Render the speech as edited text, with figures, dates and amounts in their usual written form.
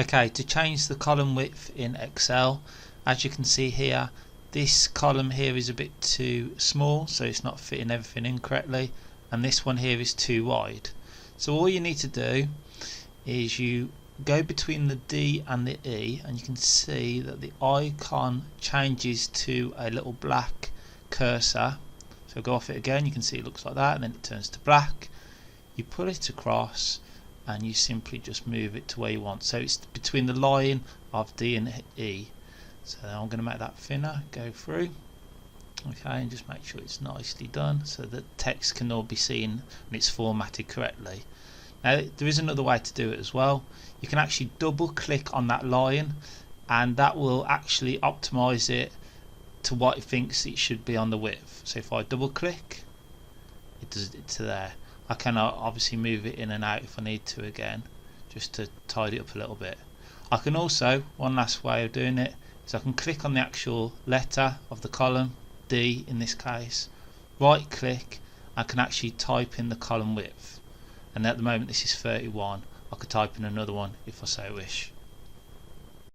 Okay, to change the column width in Excel, as you can see here, this column here is a bit too small, so it's not fitting everything in correctly, and this one here is too wide. So all you need to do is you go between the D and the E, and you can see that the icon changes to a little black cursor. So go off it again, you can see it looks like that, and then it turns to black. You pull it across and you simply just move it to where you want, so it's between the line of D and E. So I'm going to make that thinner, go through, okay, and just make sure it's nicely done so that text can all be seen and it's formatted correctly. Now there is another way to do it as well. You can actually double click on that line, and that will actually optimize it to what it thinks it should be on the width. So if I double click, it does it to there. I can obviously move it in and out if I need to again, just to tidy it up a little bit. I can also, one last way of doing it, is I can click on the actual letter of the column, D in this case, right click, I can actually type in the column width, and at the moment this is 31. I could type in another one if I so wish.